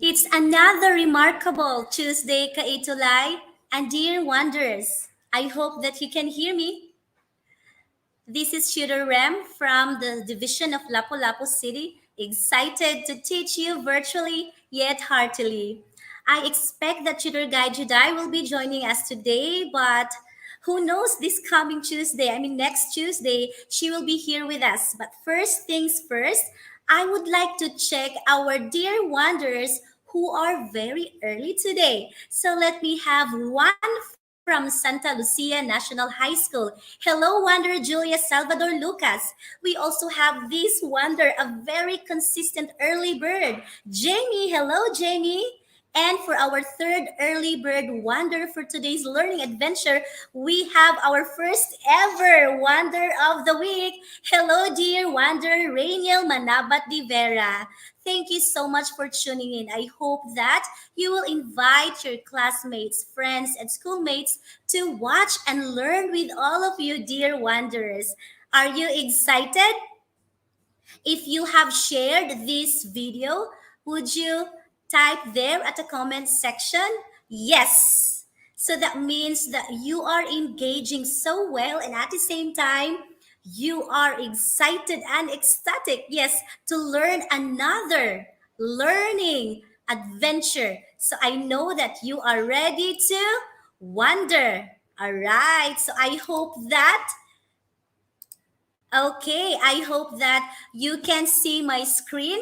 It's another remarkable Tuesday, Kaitulay and dear wonders. I hope that you can hear me. This is Tutor Rem from the division of Lapu-Lapu City, excited to teach you virtually yet heartily. I expect that Tutor Guide Judai will be joining us today, but who knows this coming Tuesday? Next Tuesday, she will be here with us. But first things first, I would like to check our dear wonders who are very early today. So let me have one from Santa Lucia National High School. Hello, Wonder Julia Salvador Lucas. We also have this wonder, a very consistent early bird, Jamie. Hello, Jamie. And for our third early bird wonder for today's learning adventure, we have our first ever wonder of the week. Hello, dear wonder, Rainiel Manabat de Vera. Thank you so much for tuning in. I hope that you will invite your classmates, friends, and schoolmates to watch and learn with all of you, dear wanderers. Are you excited? If you have shared this video, would you type there at the comment section? Yes. So that means that you are engaging so well and at the same time, you are excited and ecstatic, yes, to learn another learning adventure. So I know that you are ready to wonder. All right. So I hope that Okay, I hope that you can see my screen.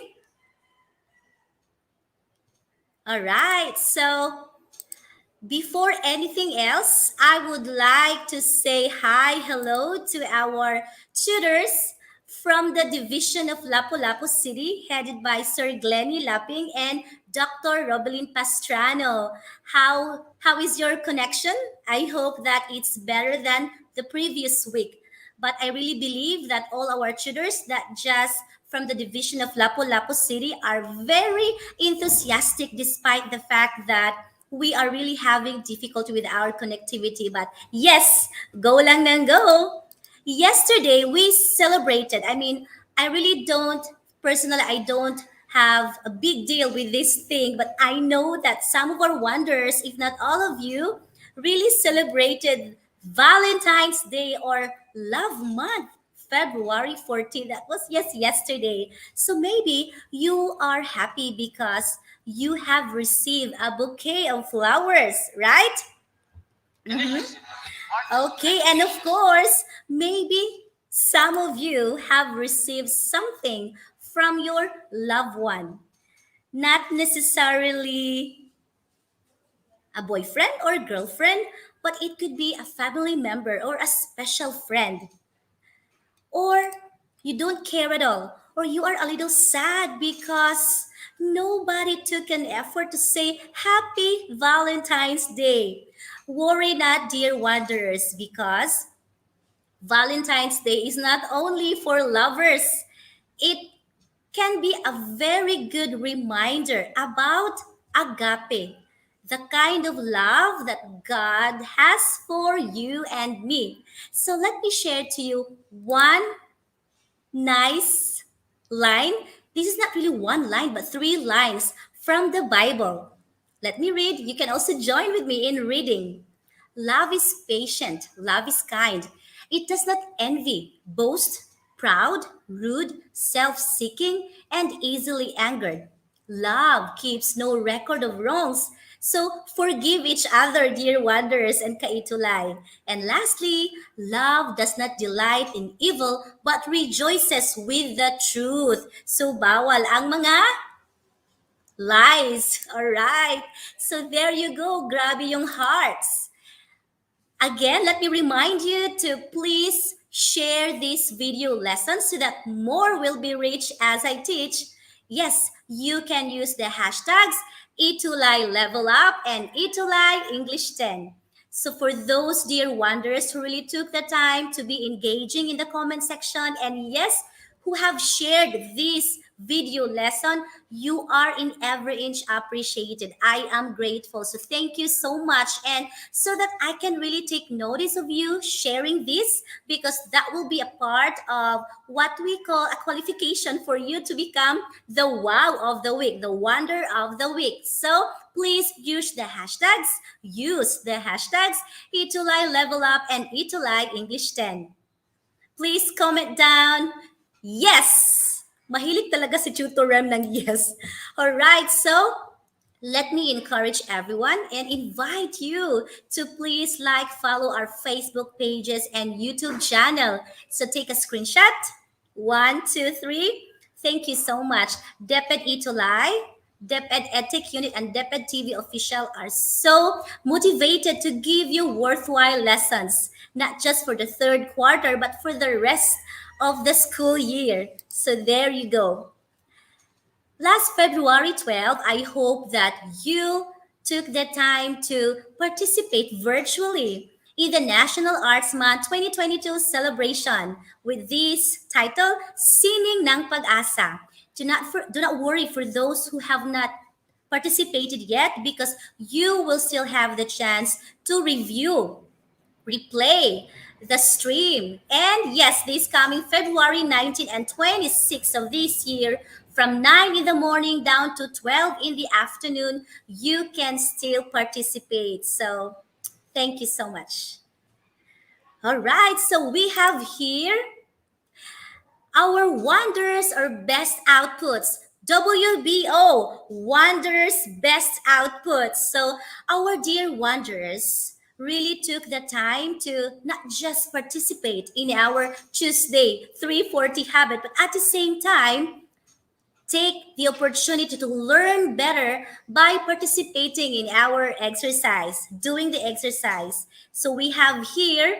All right, so before anything else, I would like to say hello to our tutors from the division of Lapu-Lapu City, headed by Sir Glennie Lapping and Dr. Robelin Pastrano. How is your connection? I hope that it's better than the previous week. But I really believe that all our tutors that just from the division of Lapu-Lapu City are very enthusiastic despite the fact that we are really having difficulty with our connectivity. But yes, go lang nang go. Yesterday we celebrated. I really don't personally. I don't have a big deal with this thing, but I know that some of our wonders, if not all of you, really celebrated Valentine's Day or Love Month. February 14th. That was yesterday. So maybe you are happy because you have received a bouquet of flowers, right? Mhm. Okay, and of course, maybe some of you have received something from your loved one. Not necessarily a boyfriend or girlfriend, but it could be a family member or a special friend. Or you don't care at all, or you are a little sad because nobody took an effort to say Happy Valentine's Day. Worry not, dear wanderers, because Valentine's Day is not only for lovers, it can be a very good reminder about agape, the kind of love that God has for you and me. So let me share to you one nice line. This is not really one line, but three lines from the Bible. Let me read. You can also join with me in reading. Love is patient, love is kind. It does not envy, boast, proud, rude, self seeking, and easily angered. Love keeps no record of wrongs. So forgive each other, dear wanderers and kaitulay. And lastly, love does not delight in evil but rejoices with the truth. So bawal ang mga lies. All right. So there you go. Grabe yung hearts. Again, let me remind you to please share this video lesson so that more will be reached as I teach. Yes, you can use the hashtags Itulay Level Up and Itulay English 10. So for those dear wanderers who really took the time to be engaging in the comment section and yes, who have shared this video lesson. You are in every inch appreciated. I am grateful. So thank you so much. And so that I can really take notice of you sharing this, because that will be a part of what we call a qualification for you to become the wow of the week, the wonder of the week. So please use the hashtags Itulay Level Up and Itulay English 10. Please comment down. Yes! Mahilig talaga si Tutor Rem ng yes. Alright, so let me encourage everyone and invite you to please like, follow our Facebook pages and YouTube channel. So take a screenshot. One, two, three. Thank you so much. DepEd Itulay, DepEd Ethic Unit, and DepEd TV Official are so motivated to give you worthwhile lessons, not just for the third quarter, but for the rest of the school year. So there you go. Last February 12th, I hope that you took the time to participate virtually in the National Arts Month 2022 celebration with this title, Sining ng Pag-asa. Do not worry for those who have not participated yet, because you will still have the chance to review, replay the stream. And yes, this coming February 19 and 26 of this year, from 9 in the morning down to 12 in the afternoon, you can still participate. So thank you so much. All right, so we have here our wonders or best outputs. WBO, Wonders Best Outputs. So our dear Wanderers really took the time to not just participate in our Tuesday 340 habit, but at the same time, take the opportunity to learn better by participating in our exercise, doing the exercise. So we have here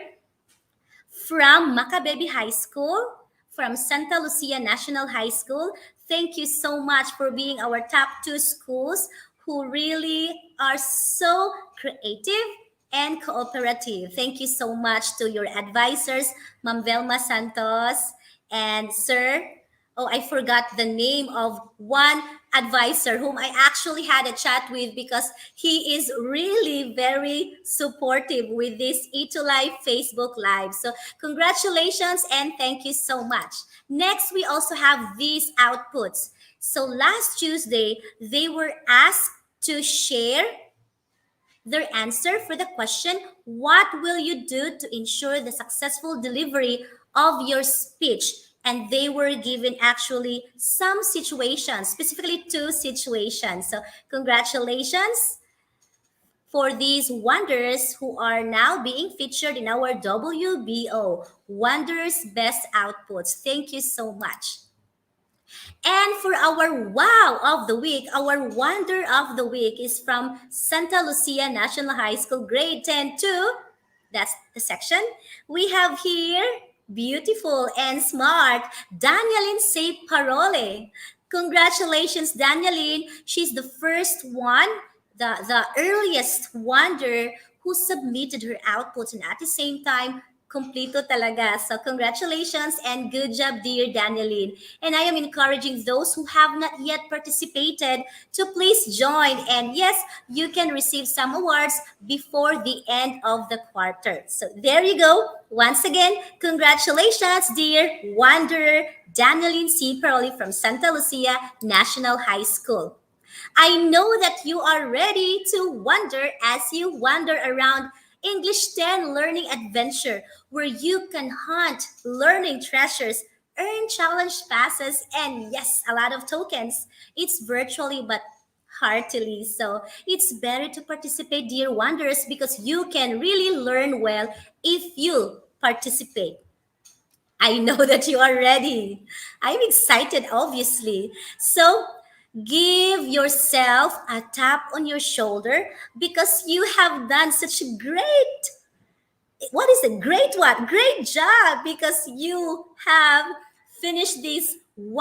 from Macabebe High School, from Santa Lucia National High School. Thank you so much for being our top two schools who really are so creative and cooperative. Thank you so much to your advisors, Ma'am Velma Santos and Sir. Oh, I forgot the name of one advisor whom I actually had a chat with, because he is really very supportive with this Live Facebook Live. So congratulations and thank you so much. Next, we also have these outputs. So last Tuesday, they were asked to share their answer for the question, what will you do to ensure the successful delivery of your speech? And they were given actually some situations, specifically two situations. So congratulations for these wonders who are now being featured in our WBO, Wonders Best Outputs. Thank you so much. And for our wow of the week, our wonder of the week is from Santa Lucia National High School, grade 10 2. That's the section. We have here beautiful and smart Danielin Say Parole. Congratulations, Danielin. She's the first one, the earliest wonder who submitted her outputs, and at the same time Kumplito talaga. So congratulations and good job, dear Danielin. And I am encouraging those who have not yet participated to please join. And yes, you can receive some awards before the end of the quarter. So there you go. Once again, congratulations, dear Wanderer Danielin C. Paroli from Santa Lucia National High School. I know that you are ready to wonder as you wander around English 10 Learning Adventure, where you can hunt learning treasures, earn challenge passes, and yes, a lot of tokens. It's virtually but heartily. So it's better to participate, dear wanderers, because you can really learn well if you participate. I know that you are ready. I'm excited, obviously. So give yourself a tap on your shoulder, because you have done such a great, what is it? Great what? Great job, because you have finished these 8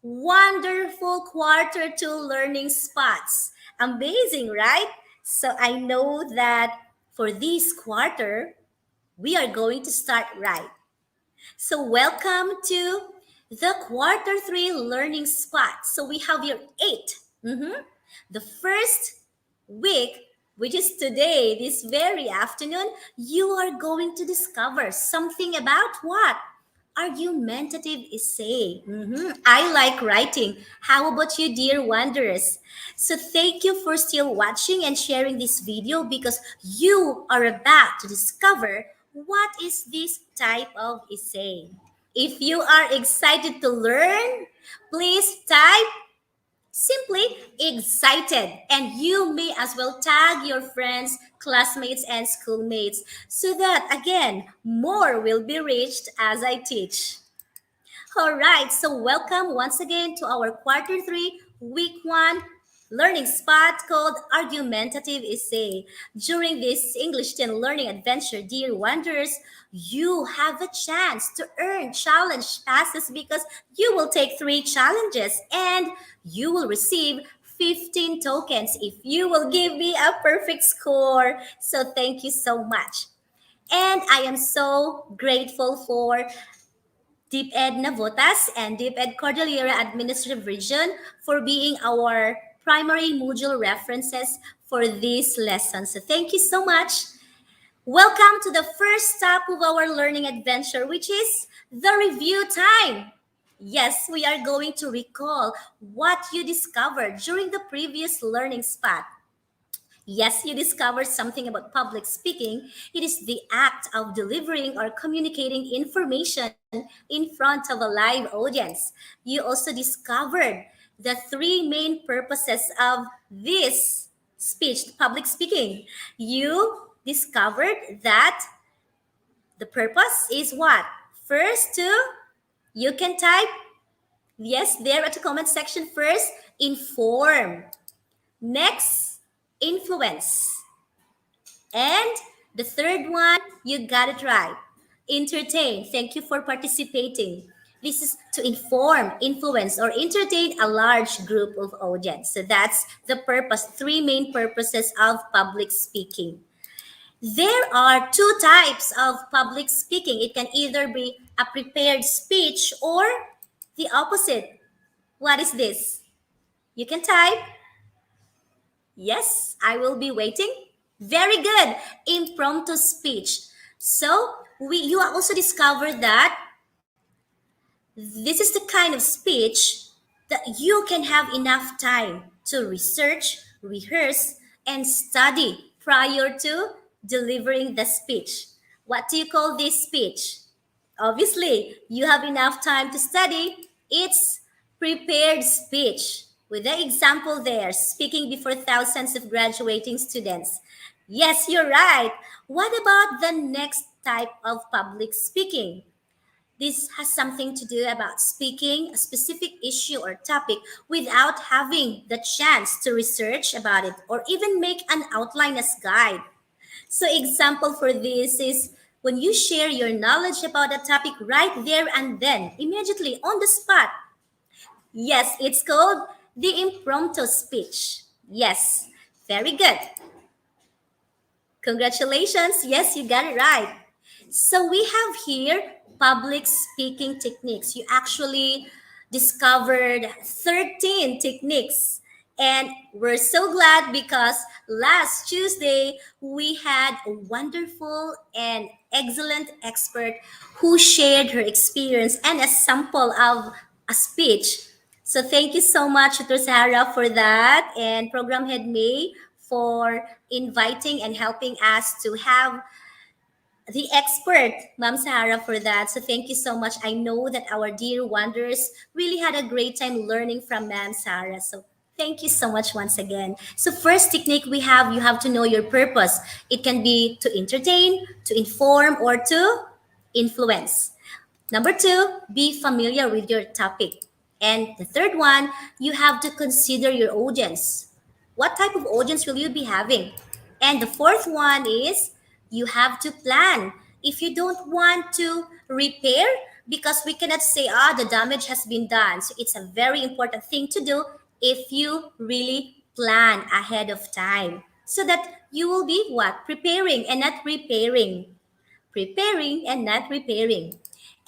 wonderful quarter two learning spots. Amazing, right? So I know that for this quarter, we are going to start right. So, welcome to the quarter three learning spot. So we have here 8. Mhm. The first week, which is today, this very afternoon, you are going to discover something about what? Argumentative essay. I like writing. How about you, dear wanderers? So thank you for still watching and sharing this video because you are about to discover what is this type of essay. If you are excited to learn, please type simply excited, and you may as well tag your friends, classmates, and schoolmates so that again more will be reached as I teach. All right, so welcome once again to our quarter three, week one learning spot called Argumentative Essay. During this English 10 learning adventure, dear wanderers, you have a chance to earn challenge passes because you will take 3 challenges and you will receive 15 tokens if you will give me a perfect score. So thank you so much. And I am so grateful for DepEd Navotas and DepEd Cordillera Administrative Region for being our primary module references for this lesson. So thank you so much. Welcome to the first stop of our learning adventure, which is the review time. Yes, we are going to recall what you discovered during the previous learning spot. Yes, you discovered something about public speaking. It is the act of delivering or communicating information in front of a live audience. You also discovered the 3 main purposes of this speech, public speaking. You discovered that the purpose is what? First, you can type yes there at the comment section. First, inform. Next, influence. And the third one, you got it right. Entertain. Thank you for participating. This is to inform, influence, or entertain a large group of audience. So that's the purpose, 3 main purposes of public speaking. There are 2 types of public speaking. It can either be a prepared speech or the opposite. What is this? You can type. Yes, I will be waiting. Very good. Impromptu speech. So you also discovered that this is the kind of speech that you can have enough time to research, rehearse, and study prior to delivering the speech. What do you call this speech? Obviously, you have enough time to study. It's prepared speech. With the example there, speaking before thousands of graduating students. Yes, you're right. What about the next type of public speaking? This has something to do about speaking a specific issue or topic without having the chance to research about it or even make an outline as guide. So example for this is when you share your knowledge about a topic right there and then, immediately on the spot. Yes, it's called the impromptu speech. Yes, very good. Congratulations. Yes, you got it right. So we have here public speaking techniques. You actually discovered 13 techniques. And we're so glad because last Tuesday we had a wonderful and excellent expert who shared her experience and a sample of a speech. So thank you so much, Dr. Sarah, for that, and Program Head May for inviting and helping us to have the expert, Ma'am Sarah, for that. So thank you so much. I know that our dear wanderers really had a great time learning from Ma'am Sarah. So thank you so much once again. So first technique we have, you have to know your purpose. It can be to entertain, to inform, or to influence. Number 2, be familiar with your topic. And the third one, you have to consider your audience. What type of audience will you be having? And the fourth one is you have to plan. If you don't want to repair, because we cannot say, the damage has been done. So it's a very important thing to do if you really plan ahead of time so that you will be what? Preparing and not repairing. Preparing and not repairing.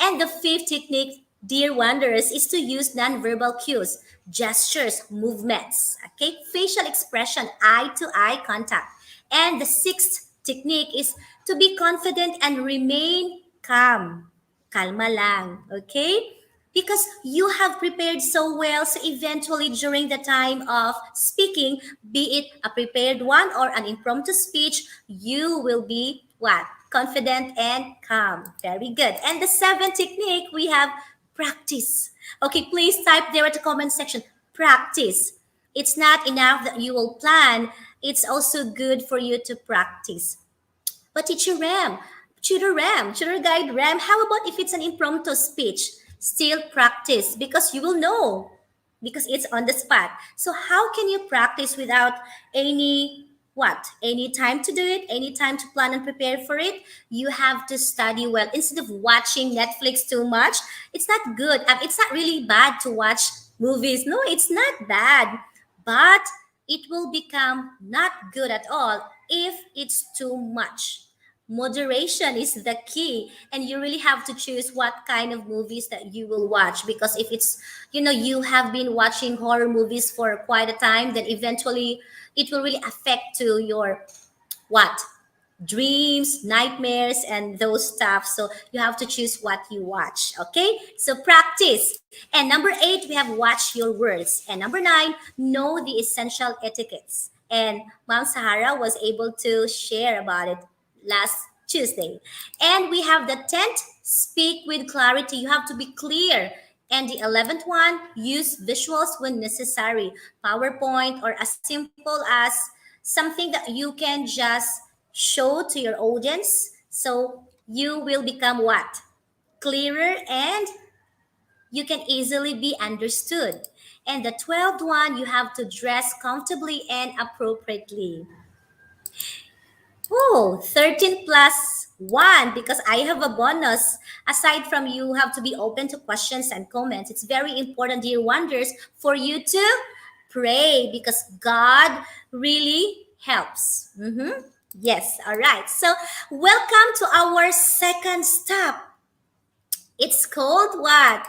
And the fifth technique, dear wanderers, is to use nonverbal cues, gestures, movements, okay, facial expression, eye to eye contact. And the sixth technique is to be confident and remain calm. Kalma lang, okay? Because you have prepared so well, so eventually during the time of speaking, be it a prepared one or an impromptu speech, you will be what? Confident and calm. Very good. And the seventh technique, we have practice. Okay, please type there at the comment section. Practice. It's not enough that you will plan, it's also good for you to practice. But teacher Ram, tutor guide Ram, how about if it's an impromptu speech? Still practice because you will know because it's on the spot. So how can you practice without any what? Any time to do it, any time to plan and prepare for it? You have to study well instead of watching Netflix too much. It's not good. It's not really bad to watch movies. No, it's not bad. But it will become not good at all if it's too much. Moderation is the key, and you really have to choose what kind of movies that you will watch, because if it's, you have been watching horror movies for quite a time, then eventually it will really affect to your what, dreams, nightmares, and those stuff. So you have to choose what you watch. Okay, so practice. And number 8, we have watch your words. And number 9, know the essential etiquettes. And Mom Sahara was able to share about it last Tuesday. And we have the 10th, speak with clarity. You have to be clear. And the 11th one, use visuals when necessary. PowerPoint, or as simple as something that you can just show to your audience. So you will become what? Clearer, and you can easily be understood. And the 12th one, you have to dress comfortably and appropriately. Oh, 13 plus 1, because I have a bonus. Aside from you have to be open to questions and comments, it's very important, dear wonders, for you to pray because God really helps. Yes, all right. So, welcome to our second stop. It's called what?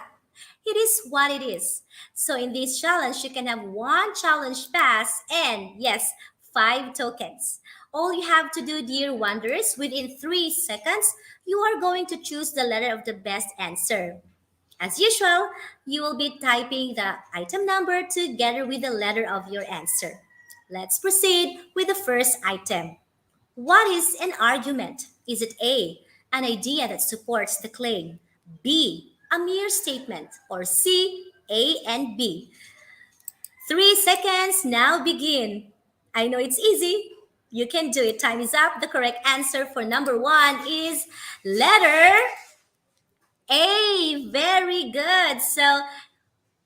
It is what it is. So in this challenge, you can have one challenge pass and yes, 5 tokens. All you have to do, dear wanderers, within 3 seconds, you are going to choose the letter of the best answer. As usual, you will be typing the item number together with the letter of your answer. Let's proceed with the first item. What is an argument? Is it A, an idea that supports the claim, B, a mere statement, or C, A and B? 3 seconds now begin. I know it's easy. You can do it. Time is up. The correct answer for number 1 is letter A. Very good. So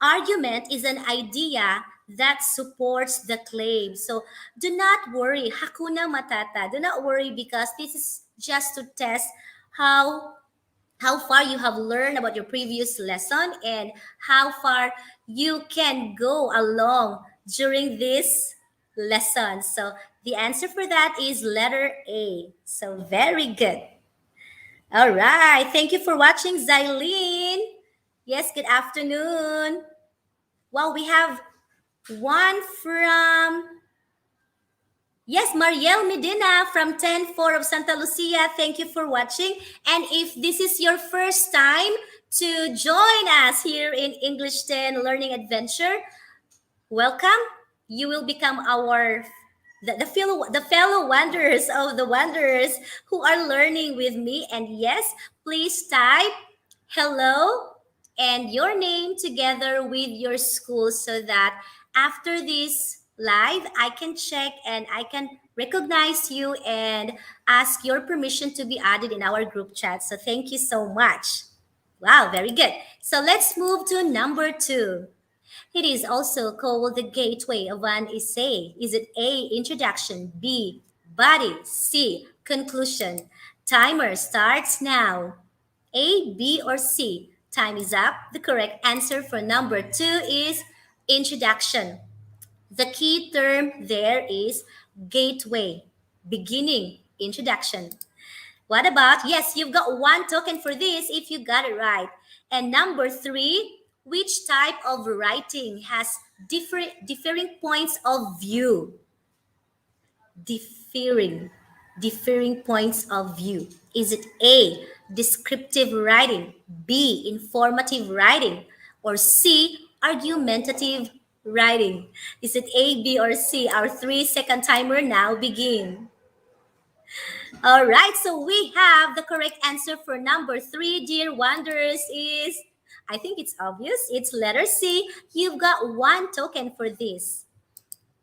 argument is an idea that supports the claim. So do not worry, Hakuna Matata. Do not worry because this is just to test how how far you have learned about your previous lesson and how far you can go along during this lesson. So the answer for that is letter A. So very good. All right. Thank you for watching, Zylene. Yes, good afternoon. Well, we have one from, yes, Mariel Medina from 10-4 of Santa Lucia. Thank you for watching. And if this is your first time to join us here in English 10 Learning Adventure, welcome. You will become our the fellow wanderers of the wanderers who are learning with me. And yes, please type hello and your name together with your school so that after this live, I can check and I can recognize you and ask your permission to be added in our group chat. So thank you so much. Wow, very good. So let's move to number 2. It is also called the gateway of an essay. Is it A, introduction, B, body, C, conclusion? Timer starts now. A, B, or C? Time is up. The correct answer for number 2 is introduction. The key term there is gateway, beginning, introduction. What about, yes, you've got 1 token for this if you got it right. And number three, which type of writing has differing points of view? Differing, differing points of view. Is it A, descriptive writing, B, informative writing, or C, argumentative writing? Is it A, B, or C? Our 3 second timer now begin. All right, so we have the correct answer for number three, dear wonders, is, I think it's obvious, it's letter C. You've got one token for this.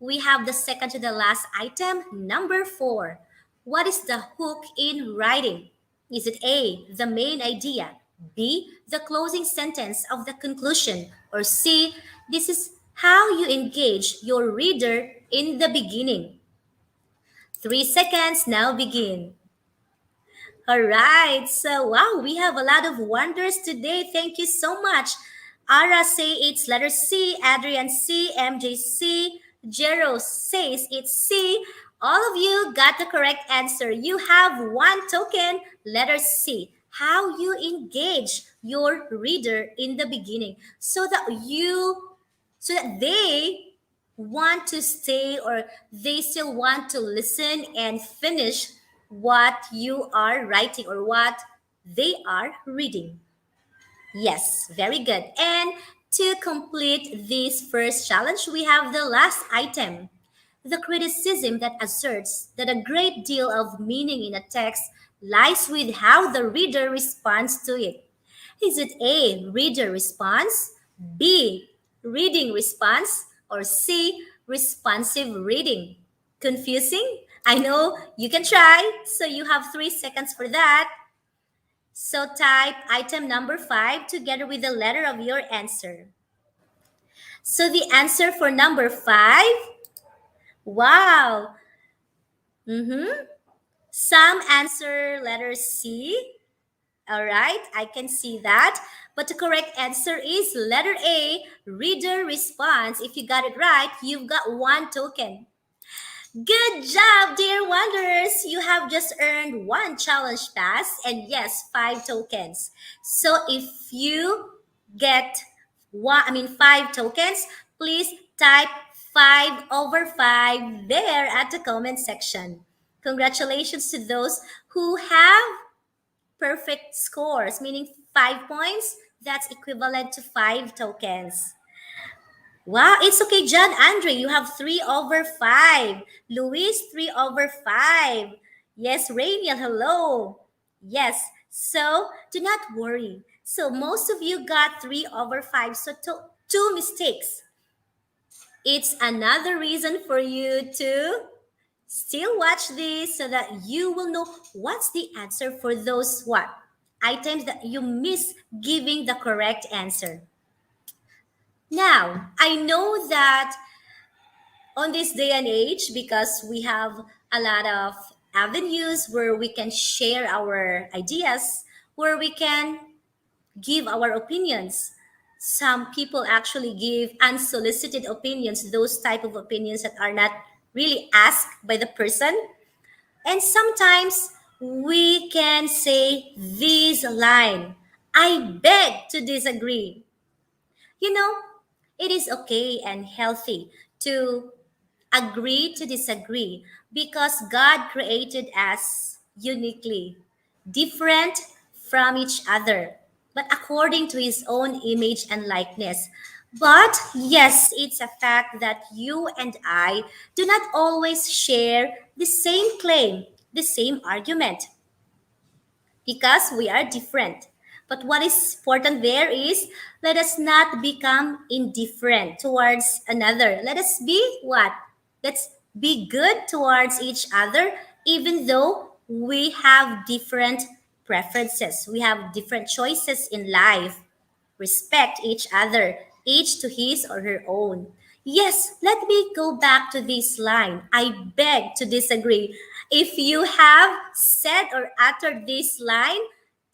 We have the second to the last item, number four. What is the hook in writing? Is it A, the main idea, B, the closing sentence of the conclusion, or C, this is how you engage your reader in the beginning? 3 seconds now begin. All right. So, wow, we have a lot of wonders today. Thank you so much. Ara say it's letter C, Adrian C, MJ C, Jero says it's C. All of you got the correct answer. You have one token, letter C. How you engage your reader in the beginning so that they want to stay, or they still want to listen and finish what you are writing or what they are reading. Yes, very good. And to complete this first challenge, we have the last item, the criticism that asserts that a great deal of meaning in a text lies with how the reader responds to it. Is it A, reader response, B, reading response, or C, responsive reading? Confusing? I know you can try, so you have 3 seconds for that. So type item number five together with the letter of your answer. So the answer for number five, wow. Some answer letter C. All right, I can see that. But the correct answer is letter A, reader response. If you got it right, you've got one token. Good job, dear wonders. You have just earned one challenge pass and yes, 5 tokens. So if you get five tokens, please type 5/5 there at the comment section. Congratulations to those who have perfect scores, meaning 5 points. That's equivalent to 5 tokens. Wow, it's okay, John Andre. You have 3/5. Luis, 3/5. Yes, Rainiel, hello. Yes, so do not worry. So most of you got 3/5. So two mistakes. It's another reason for you to still watch this so that you will know what's the answer for those what items that you miss giving the correct answer. Now, I know that on this day and age, because we have a lot of avenues where we can share our ideas, where we can give our opinions. Some people actually give unsolicited opinions, those type of opinions that are not really asked by the person. And sometimes we can say this line, I beg to disagree. You know, it is okay and healthy to agree to disagree because God created us uniquely, different from each other, but according to his own image and likeness. But yes, it's a fact that you and I do not always share the same claim, the same argument because we are different. But what is important there is let us not become indifferent towards another. Let us be what? Let's be good towards each other, even though we have different preferences. We have different choices in life. Respect each other, each to his or her own. Yes, let me go back to this line. I beg to disagree. If you have said or uttered this line,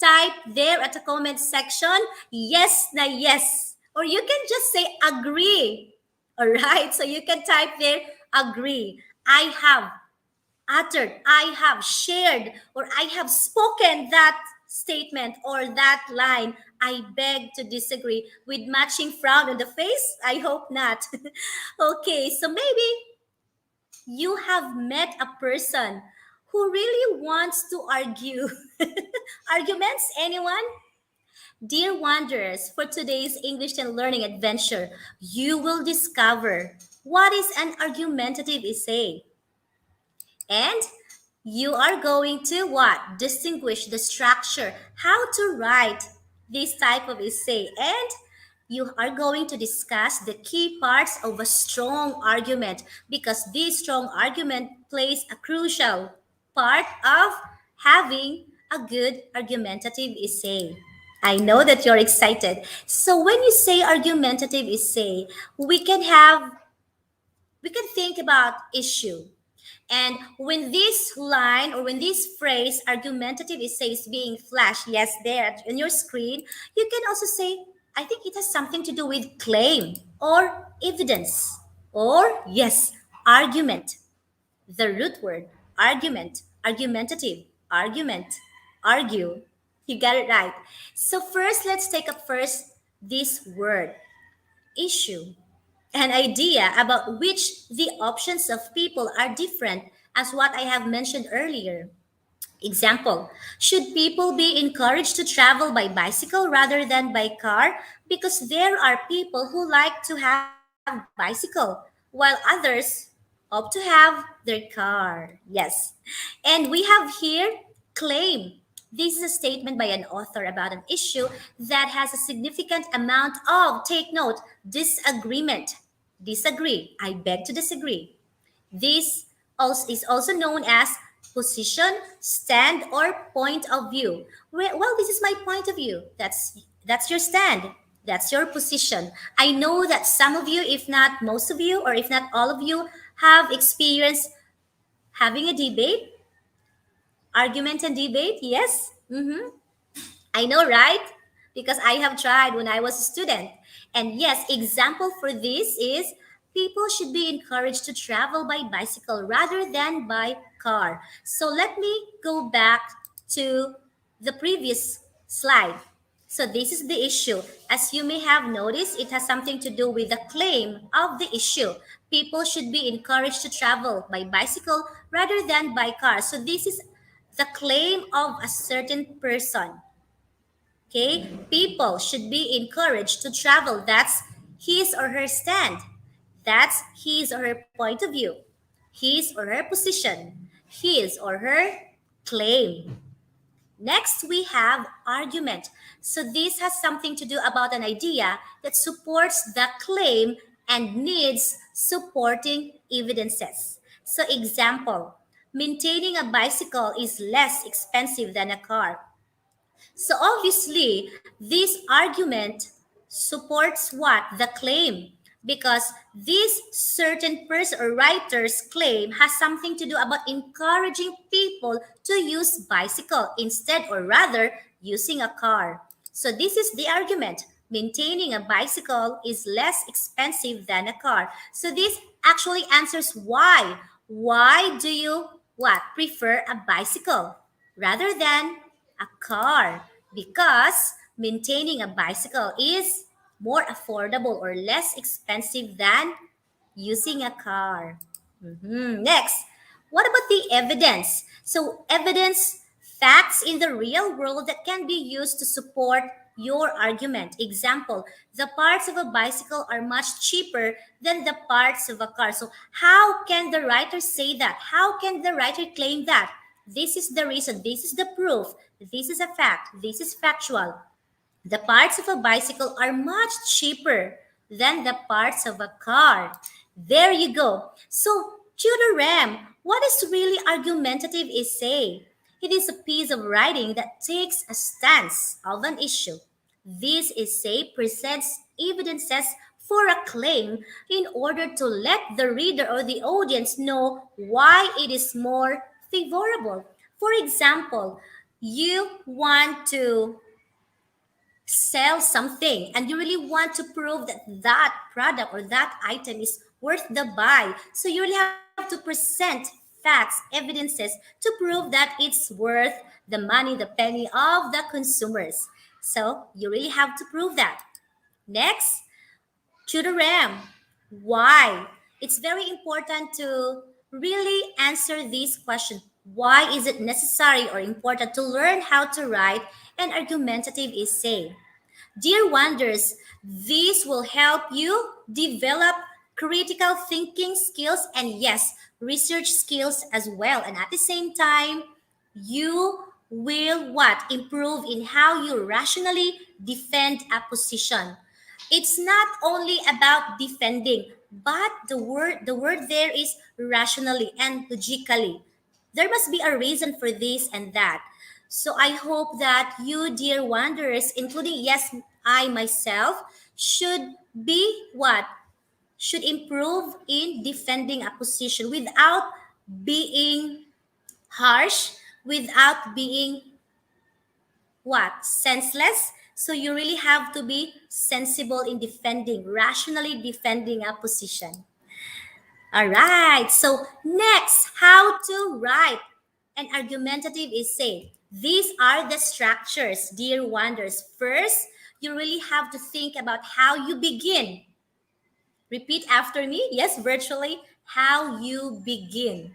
type there at the comment section, yes na yes. Or you can just say agree. All right, so you can type there, agree. I have uttered, I have shared, or I have spoken that statement or that line. I beg to disagree with matching frown on the face. I hope not. Okay, so maybe you have met a person who really wants to argue. Arguments, anyone? Dear wanderers, for today's English and learning adventure, you will discover what is an argumentative essay. And you are going to what? Distinguish the structure, how to write this type of essay. And you are going to discuss the key parts of a strong argument because this strong argument plays a crucial part of having a good argumentative essay. I know that you're excited. So when you say argumentative essay, we can have we can think about issue. And when this line or when this phrase argumentative essay is being flashed, yes, there on your screen, you can also say, I think it has something to do with claim or evidence or, yes, argument. The root word, argument, argumentative, argument, argue. You got it right. So first, let's take up first this word, issue, an idea about which the options of people are different as what I have mentioned earlier. Example, should people be encouraged to travel by bicycle rather than by car? Because there are people who like to have bicycle while others opt to have their car. Yes. And we have here claim. This is a statement by an author about an issue that has a significant amount of, take note, disagreement. Disagree. I beg to disagree. This is also known as position, stand, or point of view. Well, this is my point of view. That's your stand. That's your position. I know that some of you, if not most of you, or if not all of you, have experienced having a debate, argument and debate. Yes. I know, right? Because I have tried when I was a student. And yes, example for this is people should be encouraged to travel by bicycle rather than by car. So let me go back to the previous slide. So this is the issue. As you may have noticed, it has something to do with the claim of the issue. People should be encouraged to travel by bicycle rather than by car. So this is the claim of a certain person. Okay, people should be encouraged to travel. That's his or her stand. That's his or her point of view, his or her position, his or her claim. Next, we have argument. So this has something to do about an idea that supports the claim and needs supporting evidences. So example, maintaining a bicycle is less expensive than a car. So obviously, this argument supports what? The claim. Because this certain person or writer's claim has something to do about encouraging people to use bicycle instead or rather using a car. So this is the argument. Maintaining a bicycle is less expensive than a car. So this actually answers why. Why do you what? Prefer a bicycle rather than a car because maintaining a bicycle is more affordable or less expensive than using a car. Next, what about the evidence? So, evidence, facts in the real world that can be used to support your argument. Example, the parts of a bicycle are much cheaper than the parts of a car. So, how can the writer say that? How can the writer claim that? This is the reason, this is the proof, this is a fact, this is factual. The parts of a bicycle are much cheaper than the parts of a car. There you go. So, Tudor Ram, what is really argumentative essay? It is a piece of writing that takes a stance of an issue. This essay presents evidences for a claim in order to let the reader or the audience know why it is more favorable. For example, you want to sell something and you really want to prove that that product or that item is worth the buy, so you really have to present facts, evidences to prove that it's worth the money, the penny of the consumers. So you really have to prove that. Next, tutoram. Why? It's very important to really answer this question. Why is it necessary or important to learn how to write an argumentative essay? Dear Wonders, this will help you develop critical thinking skills and yes, research skills as well. And at the same time, you will what? Improve in how you rationally defend a position. It's not only about defending, but the word there is rationally and logically. There must be a reason for this and that. So I hope that you, dear wanderers, including yes, I myself, should be what? Should improve in defending a position without being harsh, without being what? Senseless. So you really have to be sensible in defending, rationally defending a position. All right. So next, how to write an argumentative essay. These are the structures, dear wonders. First, you really have to think about how you begin. Repeat after me. Yes, virtually, how you begin.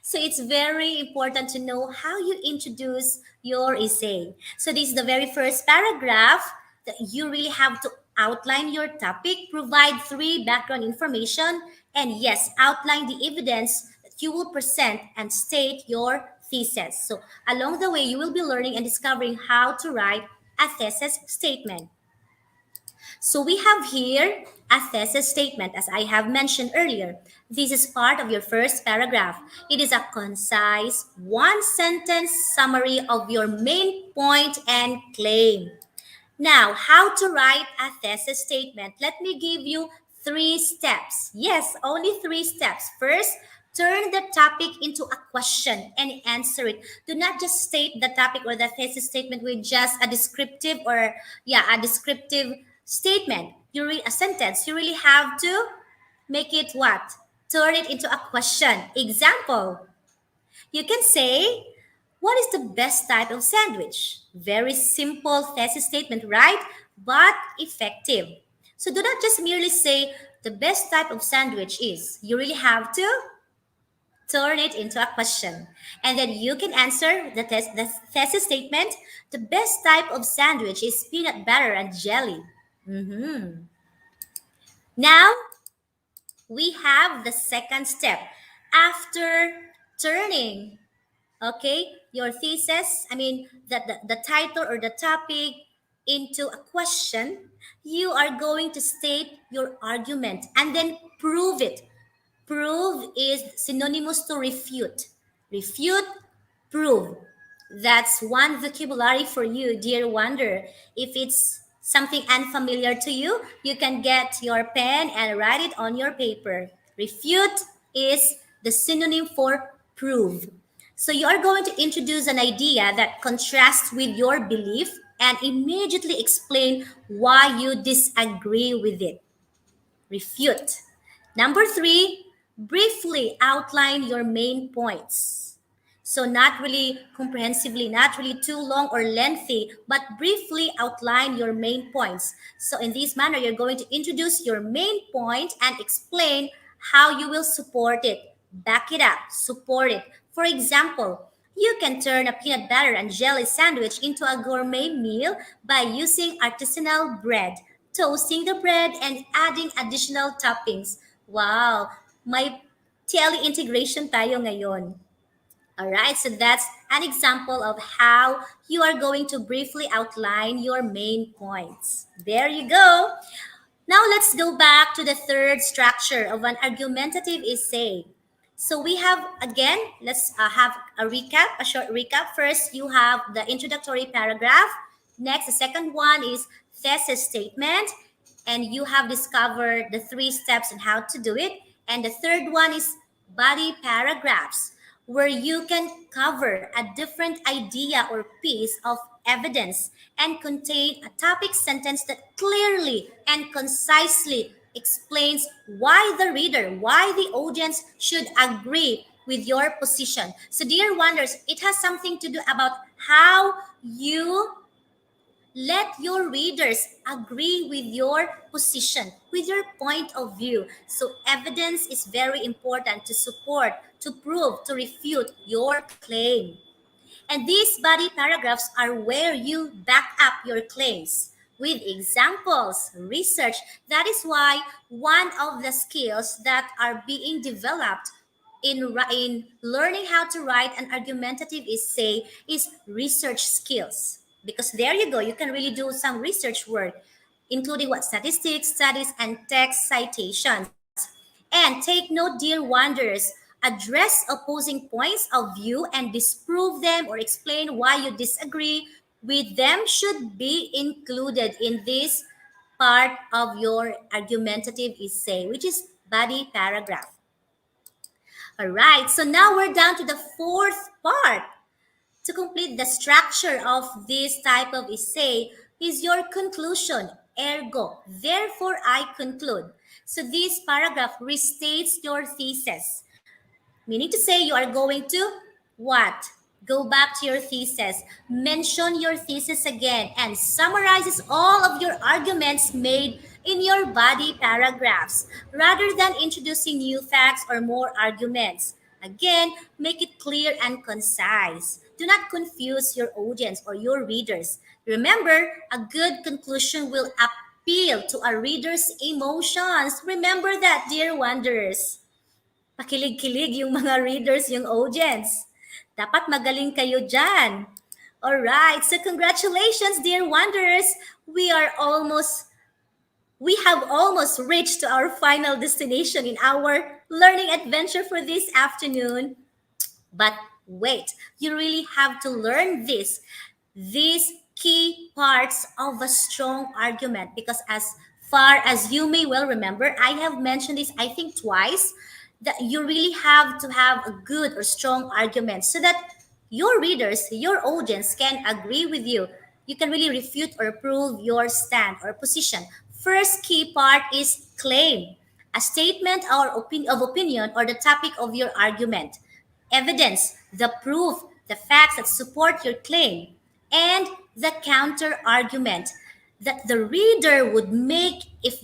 So it's very important to know how you introduce your essay. So this is the very first paragraph that you really have to outline your topic, provide three background information, and yes, outline the evidence that you will present and state your thesis. So along the way, you will be learning and discovering how to write a thesis statement. So we have here a thesis statement, as I have mentioned earlier. This is part of your first paragraph. It is a concise, one sentence summary of your main point and claim. Now, how to write a thesis statement? Let me give you 3 steps. Yes, only 3 steps. First, turn the topic into a question and answer it. Do not just state the topic or the thesis statement with just a descriptive or a descriptive statement. You read a sentence. You really have to make it what? Turn it into a question. Example. You can say, what is the best type of sandwich? Very simple thesis statement, right? But effective. So do not just merely say the best type of sandwich is. You really have to turn it into a question. And then you can answer the thesis statement. The best type of sandwich is peanut butter and jelly. Now, we have the second step. After turning your thesis, the title or the topic into a question, you are going to state your argument and then prove it. Prove is synonymous to refute. Refute, prove. That's one vocabulary for you, dear wonder. If it's something unfamiliar to you, you can get your pen and write it on your paper. Refute is the synonym for prove. So you are going to introduce an idea that contrasts with your belief and immediately explain why you disagree with it. Refute. Number 3, briefly outline your main points. So, not really comprehensively, not really too long or lengthy, but briefly outline your main points. So, in this manner, you're going to introduce your main point and explain how you will support it. Back it up, support it. For example, you can turn a peanut butter and jelly sandwich into a gourmet meal by using artisanal bread, toasting the bread, and adding additional toppings. Wow, may tele-integration tayo ngayon. All right, so that's an example of how you are going to briefly outline your main points. There you go. Now let's go back to the third structure of an argumentative essay. So we have, again, let's have a recap, a short recap. First, you have the introductory paragraph. Next, the second one is thesis statement. And you have discovered the 3 steps on how to do it. And the third one is body paragraphs, where you can cover a different idea or piece of evidence and contain a topic sentence that clearly and concisely explains why the reader, why the audience should agree with your position. So, dear wonders, it has something to do about how you Let your readers agree with your position, with your point of view. So, evidence is very important to support, to prove, to refute your claim. And these body paragraphs are where you back up your claims with examples, research. That is why one of the skills that are being developed in learning how to write an argumentative essay is research skills. Because there you go, you can really do some research work, including what statistics, studies, and text citations. And take note, dear wanderers, address opposing points of view and disprove them or explain why you disagree with them should be included in this part of your argumentative essay, which is body paragraph. All right, so now we're down to the fourth part. To complete the structure of this type of essay is your conclusion. Ergo, therefore I conclude. So this paragraph restates your thesis. Meaning to say you are going to what? Go back to your thesis, mention your thesis again, and summarizes all of your arguments made in your body paragraphs rather than introducing new facts or more arguments. Again, make it clear and concise. Do not confuse your audience or your readers. Remember, a good conclusion will appeal to a reader's emotions. Remember that, dear wanderers. Pakilig-kilig yung mga readers, yung audience. Dapat magaling kayo dyan. Alright, so congratulations, dear wanderers. We have almost reached to our final destination in our learning adventure for this afternoon. But wait, you really have to learn these key parts of a strong argument, because as far as you may well remember, I have mentioned this I think twice, that you really have to have a good or strong argument so that your readers, your audience can agree with you. You can really refute or prove your stand or position. First key part is claim, a statement or of opinion or the topic of your argument. Evidence, the proof, the facts that support your claim, and the counter argument that the reader would make if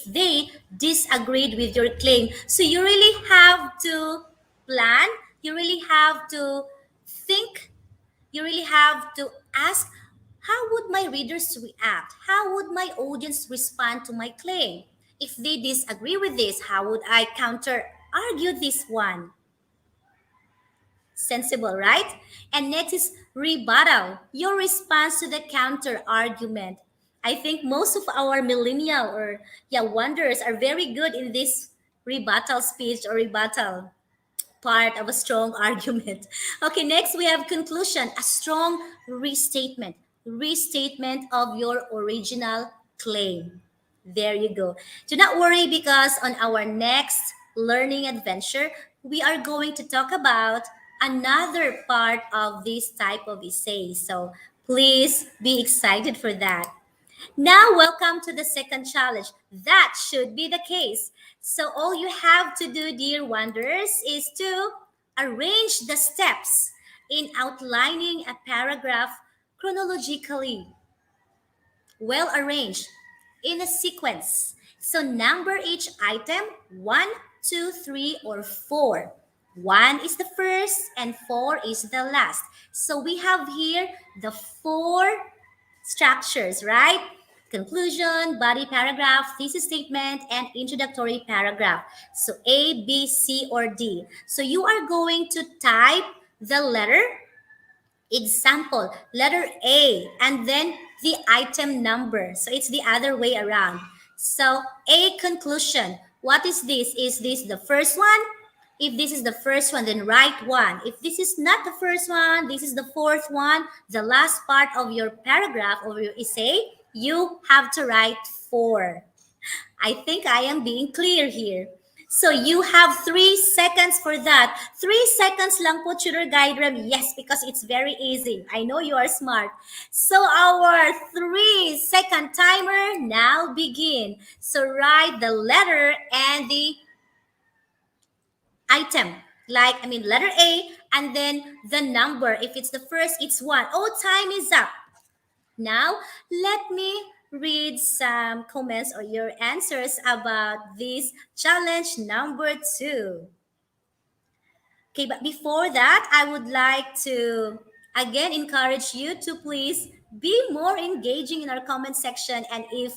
they disagreed with your claim. So you really have to plan, you really have to think, you really have to ask, how would my readers react? How would my audience respond to my claim? If they disagree with this, how would I counter argue this one? Sensible, right? And next is rebuttal, your response to the counter argument. I think most of our millennial or wanderers are very good in this rebuttal speech or rebuttal part of a strong argument. Okay, next we have conclusion, a strong restatement of your original claim. There you go. Do not worry, because on our next learning adventure, we are going to talk about another part of this type of essay. So please be excited for that. Now, welcome to the second challenge. That should be the case. So, all you have to do, dear wanderers, is to arrange the steps in outlining a paragraph chronologically, well arranged in a sequence. So, number each item: one, two, three, or four. One is the first, and four is the last. So, we have here the four structures, right? Conclusion, body paragraph, thesis statement, and introductory paragraph. So A, B, C, or D. So you are going to type the letter example, letter A, and then the item number. So it's the other way around. So A, conclusion. What is this? Is this the first one? If this is the first one, then write one. If this is not the first one, this is the fourth one, the last part of your paragraph or your essay, you have to write four. I think I am being clear here. So you have 3 seconds for that. 3 seconds lang po, tutor guide Rem. Yes, because it's very easy. I know you are smart. So our 3 second timer now begin. So write the letter and the item. Letter A, and then the number. If it's the first, it's one. Oh, time is up. Now, let me read some comments or your answers about this challenge number two. Okay, but before that, I would like to again encourage you to please be more engaging in our comment section. And if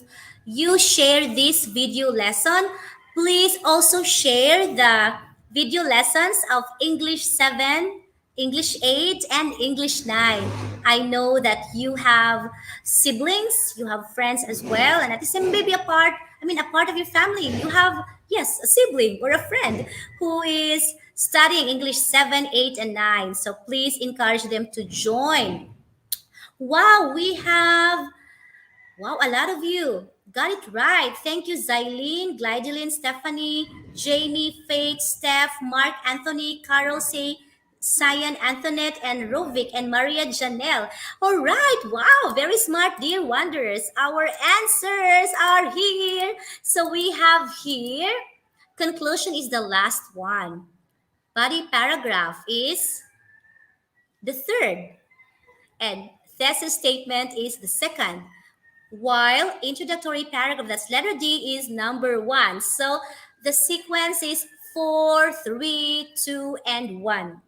you share this video lesson, please also share the video lessons of English 7, English 8, and English 9. I know that you have siblings, you have friends as well, and at the same maybe a part of your family. You have, yes, a sibling or a friend who is studying English 7, 8, and 9. So please encourage them to join. Wow, we have Wow, a lot of you got it right. Thank you, Zylene, Glideline, Stephanie, Jamie, Faith, Steph, Mark, Anthony, Carol, Say, Cyan, Antoinette, and Rovik, and Maria Janelle. All right, wow, very smart, dear wanderers. Our answers are here. So we have here, conclusion is the last one. Body paragraph is the third, and thesis statement is the second, while introductory paragraph, that's letter D, is number one. So the sequence is 4, 3, 2, and 1.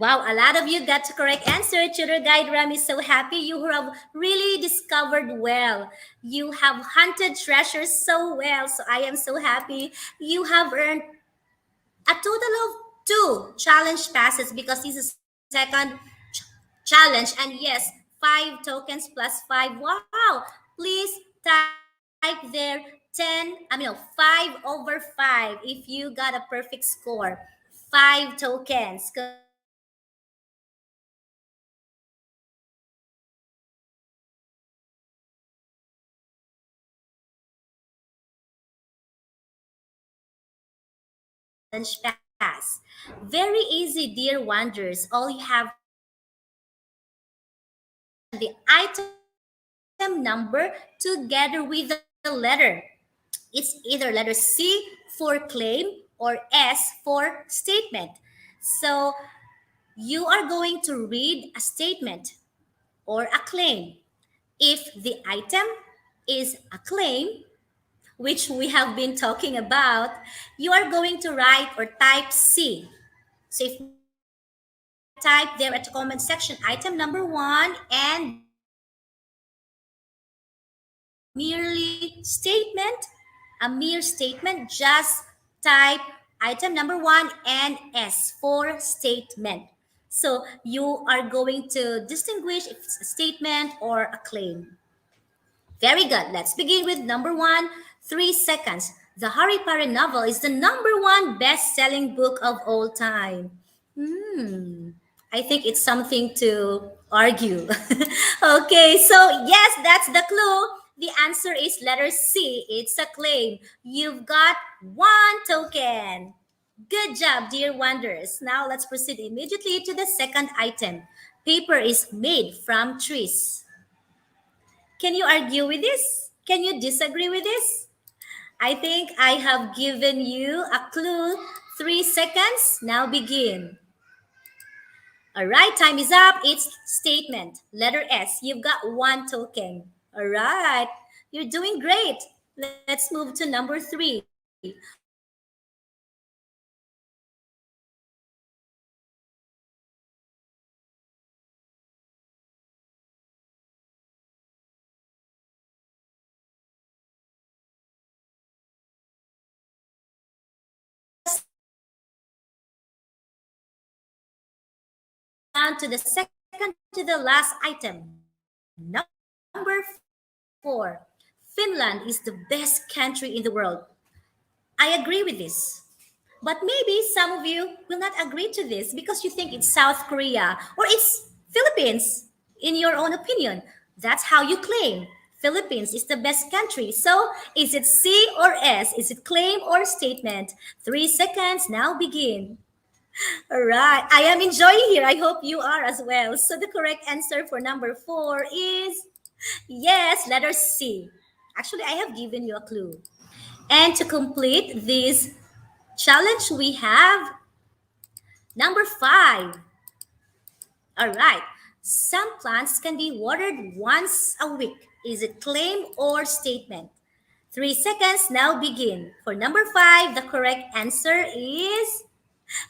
Wow, a lot of you got the correct answer. Tutor Guide Ram is so happy. You have really discovered well. You have hunted treasures so well. So I am so happy. You have earned a total of 2 challenge passes because this is second challenge. And yes, 5 tokens plus 5. Wow. Please type there 5/5 if you got a perfect score. 5 tokens. Congratulations. Challenge pass. Very easy, dear wonders. All you have to do is mention the item number together with the letter. It's either letter C for claim or S for statement. So you are going to read a statement or a claim. If the item is a claim, which we have been talking about, you are going to write or type C. So if you type there at the comment section, item number 1, and if it is a mere statement, just type item number 1 and S for statement. So you are going to distinguish if it's a statement or a claim. Very good. Let's begin with number 1, 3 seconds. The Harry Potter novel is the number 1 best-selling book of all time. Hmm. I think it's something to argue. Okay, so yes, that's the clue. The answer is letter C. It's a claim. You've got 1 token. Good job, dear wanderers. Now let's proceed immediately to the second item. Paper is made from trees. Can you argue with this? Can you disagree with this? I think I have given you a clue. 3 seconds. Now begin. All right, time is up. It's statement. Letter S. You've got 1 token. All right. You're doing great. Let's move to number 3. What is the challenge pass? Yes, moving down to the second to the last item. Number 4. Finland is the best country in the world. I agree with this. But maybe some of you will not agree to this because you think it's South Korea or it's Philippines in your own opinion. That's how you claim. Philippines is the best country. So is it C or S? Is it claim or statement? 3 seconds now begin. All right. I am enjoying here. I hope you are as well. So the correct answer for number 4 is yes, letter C. Actually, I have given you a clue. And to complete this challenge, we have number 5. All right. Some plants can be watered once a week. Is it claim or statement? 3 seconds now begin. For number 5, the correct answer is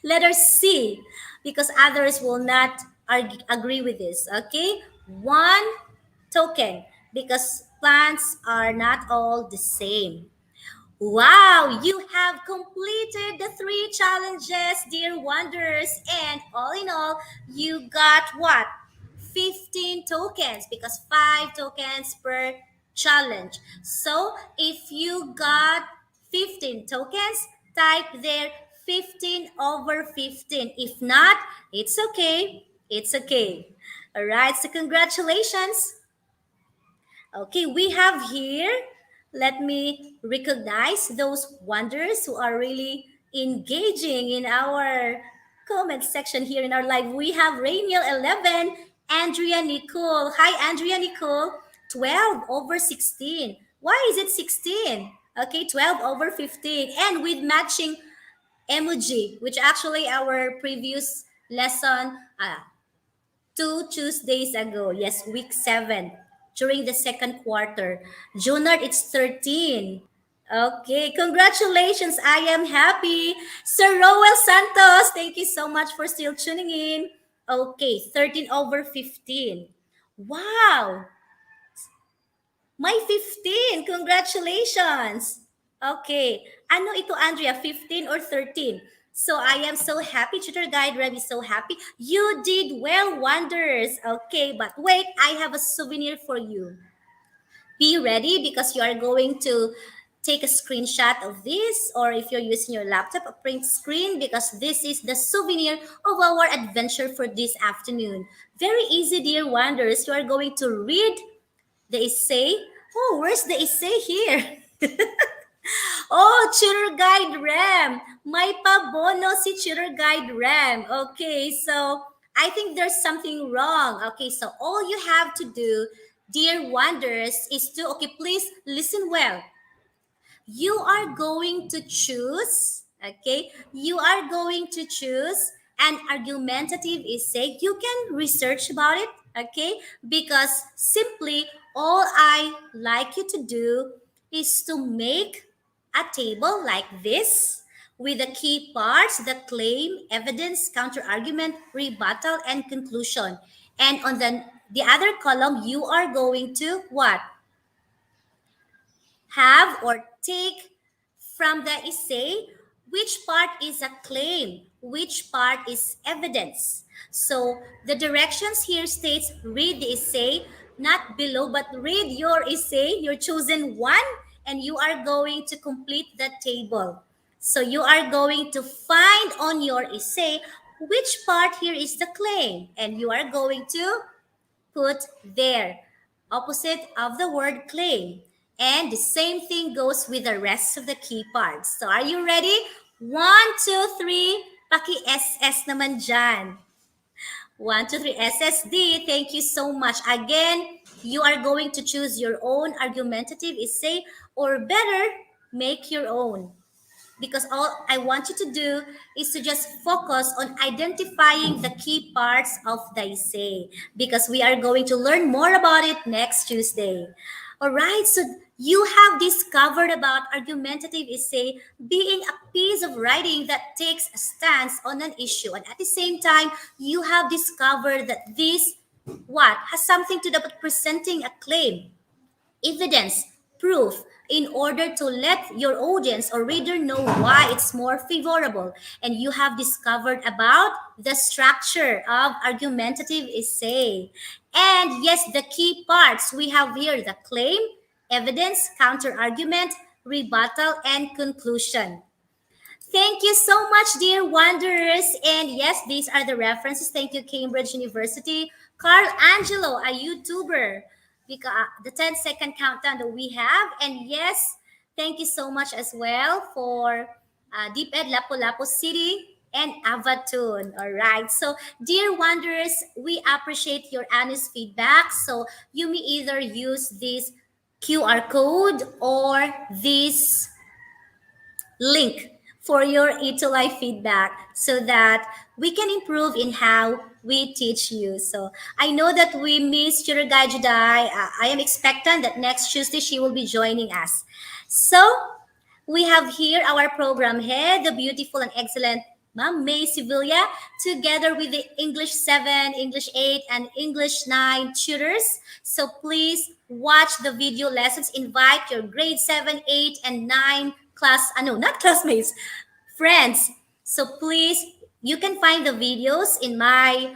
letter C, because others will not agree with this. Okay, one token, because plants are not all the same. Wow, you have completed the 3 challenges, dear wonders. And all in all, you got what? 15 tokens, because 5 tokens per challenge. So if you got 15 tokens, type there 15 over 15. If not, it's okay. It's okay. All right, so congratulations. Okay, we have here, let me recognize those wonders who are really engaging in our comment section here in our live. We have Rainiel 11, Andrea Nicole. Hi, Andrea Nicole. 12 over 16. Why is it 16? Okay, 12 over 15. And with matching emoji, which actually our previous lesson, 2 Tuesdays ago. Yes, week 7 during the second quarter. Junard, it's 13. Okay, congratulations. I am happy. Sir Roel Santos, thank you so much for still tuning in. Okay, 13 over 15. Wow, my 15. Congratulations. Okay. Ano ito, Andrea? 15 or 13? So I am so happy. Tutor Guide Rev is so happy. You did well, wonders. Okay, but wait, I have a souvenir for you. Be ready, because you are going to take a screenshot of this, or if you're using your laptop, a print screen, because this is the souvenir of our adventure for this afternoon. Very easy, dear wonders. You are going to read the essay. Oh, where's the essay here? Oh, Tutor Guide Ram. May pabono si Tutor Guide Ram. Okay, so I think there's something wrong. Okay, so all you have to do, dear wonders, is to, okay, please listen well. You are going to choose, okay, you are going to choose an argumentative essay. You can research about it, okay, because simply all I like you to do is to make a table like this with the key parts: the claim, evidence, counter argument, rebuttal, and conclusion. And on the other column, you are going to what? Have or take from the essay which part is a claim, which part is evidence. So the directions here states read the essay, not below, but read your essay, your chosen one, and you are going to complete the table. So you are going to find on your essay which part here is the claim, and you are going to put there, opposite of the word claim. And the same thing goes with the rest of the key parts. So are you ready? 1, 2, 3, paki-SS naman dyan. 1, 2, 3, SSD. Thank you so much. Again, you are going to choose your own argumentative essay, or better, make your own, because all I want you to do is to just focus on identifying the key parts of the essay, because we are going to learn more about it next Tuesday. All right, so you have discovered about argumentative essay being a piece of writing that takes a stance on an issue, and at the same time, you have discovered that this what has something to do with presenting a claim, evidence, proof, in order to let your audience or reader know why it's more favorable. And you have discovered about the structure of argumentative essay. And yes, the key parts we have here: the claim, evidence, counter argument, rebuttal, and conclusion. Thank you so much, dear wanderers. And yes, these are the references. Thank you, Cambridge University. Carl Angelo, a YouTuber. Because the 10-second countdown that we have. And yes, thank you so much as well for Deep Ed Lapu-Lapu City and Avatoon. All right. So, dear wanderers, we appreciate your honest feedback. So, you may either use this QR code or this link for your E2Life feedback, so that we can improve in how we teach you. So I know that we miss Tutor Guide Juday. I am expectant that next Tuesday she will be joining us. So we have here our program head, the beautiful and excellent Ma'am May Sevilla, together with the English 7, English 8, and English 9 tutors. So please watch the video lessons. Invite your grade 7, 8, and 9 class, no, not classmates, friends. So please, you can find the videos in my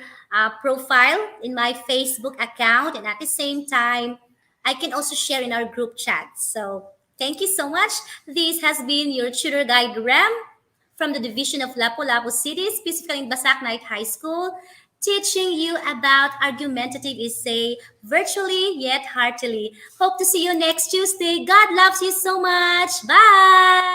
profile, in my Facebook account, and at the same time, I can also share in our group chat. So thank you so much. This has been your tutor guide Ram from the division of Lapu-Lapu City, specifically in Basak Night High School, teaching you about argumentative essay virtually yet heartily. Hope to see you next Tuesday. God loves you so much. Bye.